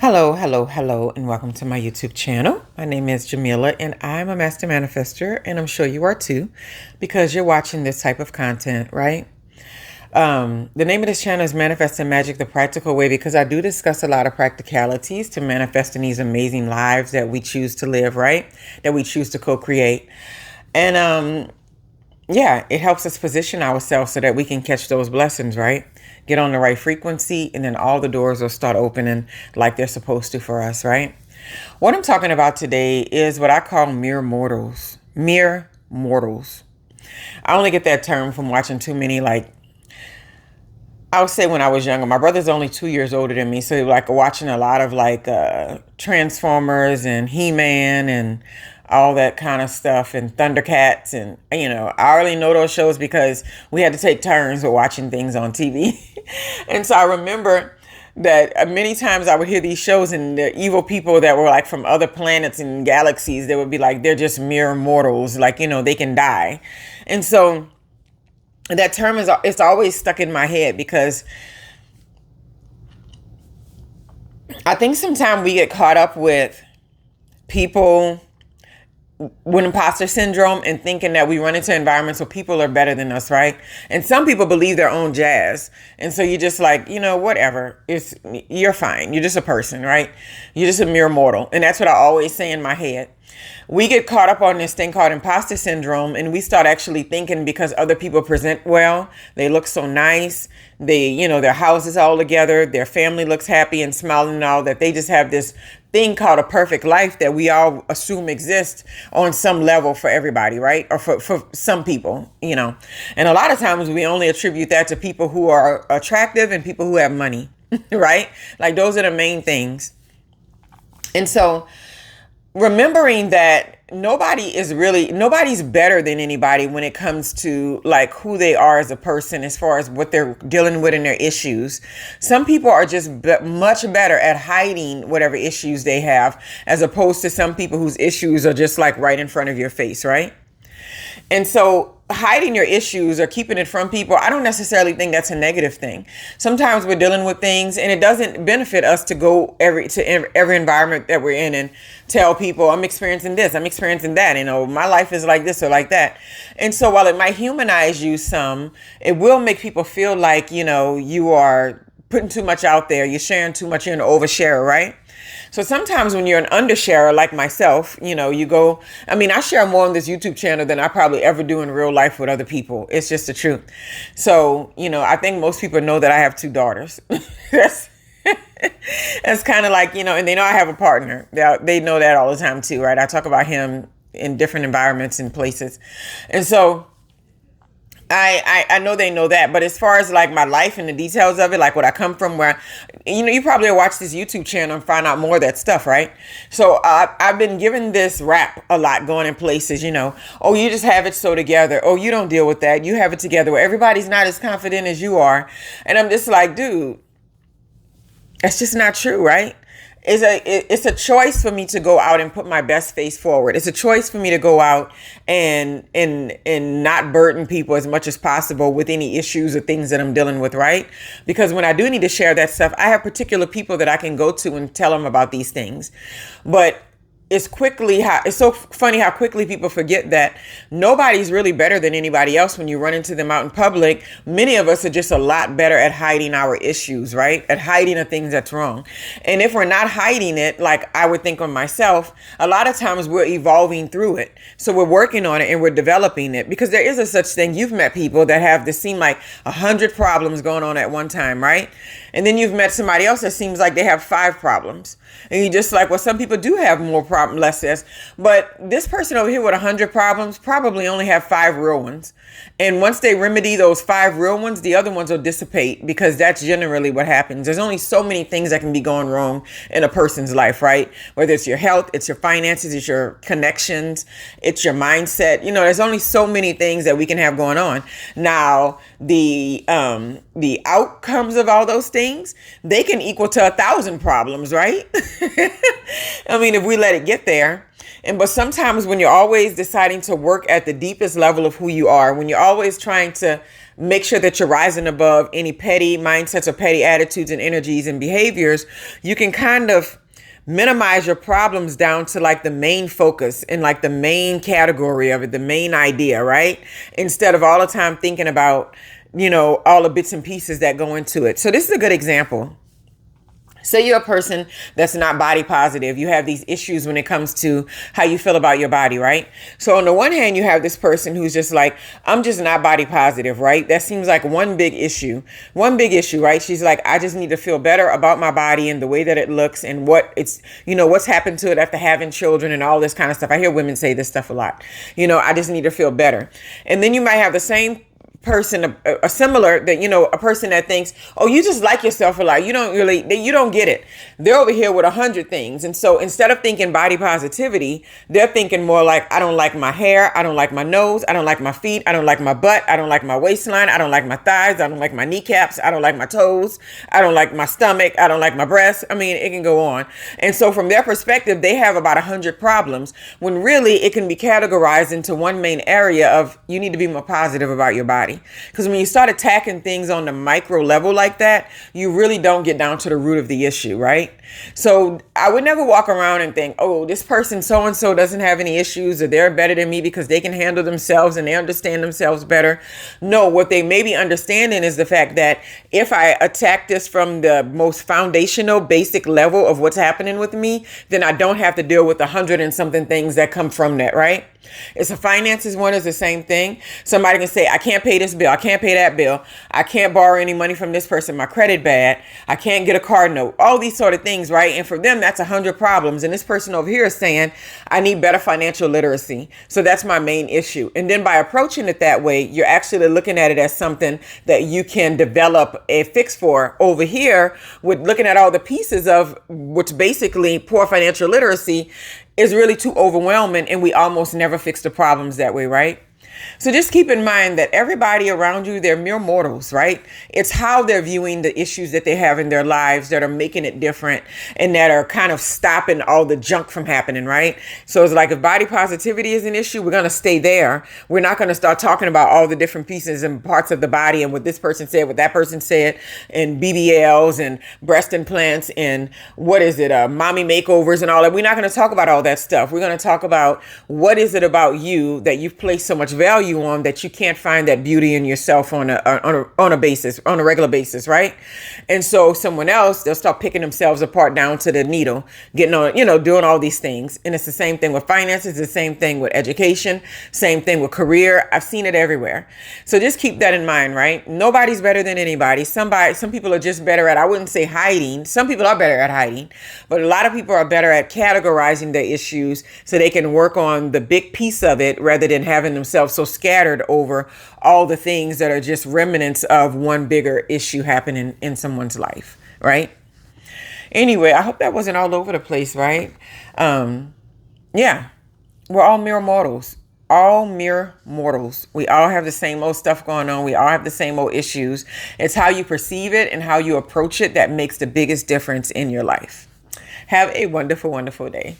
Hello, hello, hello, and welcome to my YouTube channel. My name is Jameelah, and I'm a master manifester, and I'm sure you are too, because you're watching this type of content, right? The name of this channel is Manifesting Magic the Practical Way, because I do discuss a lot of practicalities to manifesting these amazing lives that we choose to live, right? That we choose to co-create. And yeah, it helps us position ourselves so that we can catch those blessings, right? Get on the right frequency, and then all the doors will start opening like they're supposed to for us, right? What I'm talking about today is what I call mere mortals. Mere mortals. I only get that term from watching too many, I would say when I was younger. My brother's only 2 years older than me, so watching a lot of Transformers and He-Man and all that kind of stuff and Thundercats. And, I already know those shows because we had to take turns with watching things on TV. And so I remember that many times I would hear these shows and the evil people that were like from other planets and galaxies, they would be like, they're just mere mortals. They can die. And so that term it's always stuck in my head because I think sometimes we get caught up with people with imposter syndrome and thinking that we run into environments where people are better than us, right? And some people believe their own jazz. And so you're just like, whatever. You're fine. You're just a person, right? You're just a mere mortal. And that's what I always say in my head. We get caught up on this thing called imposter syndrome, and we start actually thinking because other people present well, they look so nice, their house is all together, their family looks happy and smiling and all, that they just have this thing called a perfect life that we all assume exists on some level for everybody, right? Or for some people, And a lot of times we only attribute that to people who are attractive and people who have money, right? Like those are the main things. And so remembering that nobody's better than anybody when it comes to like who they are as a person, as far as what they're dealing with in their issues. Some people are just much better at hiding whatever issues they have, as opposed to some people whose issues are just like right in front of your face, right? And so hiding your issues or keeping it from people, I don't necessarily think that's a negative thing. Sometimes we're dealing with things and it doesn't benefit us to go every environment that we're in and tell people, I'm experiencing this, I'm experiencing that, my life is like this or like that. And so while it might humanize you some, it will make people feel like, you are putting too much out there, you're sharing too much, you're an oversharer, right? So sometimes when you're an undersharer like myself, I share more on this YouTube channel than I probably ever do in real life with other people. It's just the truth. So, I think most people know that I have 2 daughters. That's kind of like, and they know I have a partner. They know that all the time too, right? I talk about him in different environments and places. And so I know they know that, but as far as like my life and the details of it, like what I come from, where, you probably watch this YouTube channel and find out more of that stuff, right? So I've been given this rap a lot going in places, oh, you just have it so together. Oh, you don't deal with that. You have it together, where everybody's not as confident as you are. And I'm just like, dude, that's just not true, right? It's a choice for me to go out and put my best face forward. It's a choice for me to go out and not burden people as much as possible with any issues or things that I'm dealing with, right? Because when I do need to share that stuff, I have particular people that I can go to and tell them about these things. But it's so funny how quickly people forget that nobody's really better than anybody else when you run into them out in public. Many of us are just a lot better at hiding our issues, right? At hiding the things that's wrong. And if we're not hiding it, like I would think of myself, a lot of times we're evolving through it. So we're working on it and we're developing it, because there is a such thing. You've met people that have this seem like 100 problems going on at one time, right? And then you've met somebody else that seems like they have 5 problems. And you're just like, well, some people do have more problems, less this. But this person over here with 100 problems probably only have 5 real ones. And once they remedy those 5 real ones, the other ones will dissipate, because that's generally what happens. There's only so many things that can be going wrong in a person's life, right? Whether it's your health, it's your finances, it's your connections, it's your mindset. There's only so many things that we can have going on. Now, the outcomes of all those things, they can equal to 1,000 problems, right? If we let it get there. But sometimes when you're always deciding to work at the deepest level of who you are, when you're always trying to make sure that you're rising above any petty mindsets or petty attitudes and energies and behaviors, you can kind of minimize your problems down to like the main focus and like the main category of it, the main idea, right? Instead of all the time thinking about, all the bits and pieces that go into it. So this is a good example. Say you're a person that's not body positive. You have these issues when it comes to how you feel about your body, right? So on the one hand, you have this person who's just like, I'm just not body positive, right? That seems like one big issue, right? She's like, I just need to feel better about my body and the way that it looks and what it's, what's happened to it after having children and all this kind of stuff. I hear women say this stuff a lot. I just need to feel better. And then you might have the same person, a similar, that a person that thinks, oh, you just like yourself a lot, you don't get it. They're over here with 100 things. And so instead of thinking body positivity, they're thinking more like, I don't like my hair, I don't like my nose, I don't like my feet, I don't like my butt, I don't like my waistline, I don't like my thighs, I don't like my kneecaps, I don't like my toes, I don't like my stomach, I don't like my breasts. I mean, it can go on. And so from their perspective, they have about 100 problems, when really it can be categorized into one main area of, you need to be more positive about your body. Because when you start attacking things on the micro level like that, you really don't get down to the root of the issue, right? So I would never walk around and think, oh, this person so-and-so doesn't have any issues, or they're better than me because they can handle themselves and they understand themselves better. No, what they may be understanding is the fact that if I attack this from the most foundational, basic level of what's happening with me, then I don't have to deal with 100 and something things that come from that, right? It's a finances one is the same thing. Somebody can say, I can't pay this bill. I can't pay that bill. I can't borrow any money from this person. My credit bad. I can't get a car note. All these sort of things, right? And for them, that's 100 problems. And this person over here is saying, I need better financial literacy. So that's my main issue. And then by approaching it that way, you're actually looking at it as something that you can develop a fix for. Over here, with looking at all the pieces of what's basically poor financial literacy, is really too overwhelming, and we almost never fix the problems that way, right? So just keep in mind that everybody around you, they're mere mortals, right? It's how they're viewing the issues that they have in their lives that are making it different and that are kind of stopping all the junk from happening, right? So it's like if body positivity is an issue, we're going to stay there. We're not going to start talking about all the different pieces and parts of the body and what this person said, what that person said, and BBLs and breast implants and mommy makeovers and all that. We're not going to talk about all that stuff. We're going to talk about what is it about you that you've placed so much value on that you can't find that beauty in yourself on a regular basis, right? And so someone else, they'll start picking themselves apart down to the needle, getting on, doing all these things. And it's the same thing with finances, the same thing with education, same thing with career. I've seen it everywhere. So just keep that in mind, right? Nobody's better than anybody. Some people are just better at, I wouldn't say hiding. Some people are better at hiding, but a lot of people are better at categorizing their issues so they can work on the big piece of it rather than having themselves so scattered over all the things that are just remnants of one bigger issue happening in someone's life, right? Anyway, I hope that wasn't all over the place, right? Yeah, we're all mere mortals. All mere mortals. We all have the same old stuff going on. We all have the same old issues. It's how you perceive it and how you approach it that makes the biggest difference in your life. Have a wonderful, wonderful day.